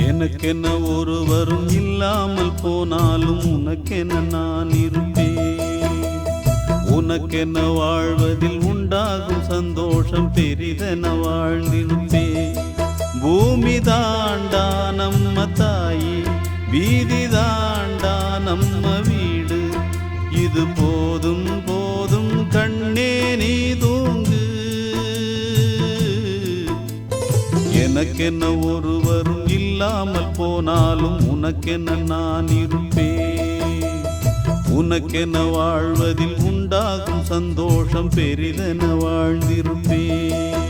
எனக்கென்ன ஒருவரும் இல்லாமல் போனாலும் உனக்கென்ன நான் இருப்பேன். உனக்கென்ன வாழ்வதில் உண்டாகும் சந்தோஷம் பெரிதென வாழ்ந்திருப்பேன். பூமி தாண்டா நம்ம தாயி, வீதி தாண்டா நம்ம வீடு. இது போதும் போதும் கண்ணே நீ தூங்கு. எனக்கென்ன ஒருவரும் இல்லாமல் போனாலும் உனக்கென்ன நான் இருப்பேன். உனக்கென்ன வாழ்வதில் உண்டாகும் சந்தோஷம் பெரிதென வாழ்ந்திருப்பேன்.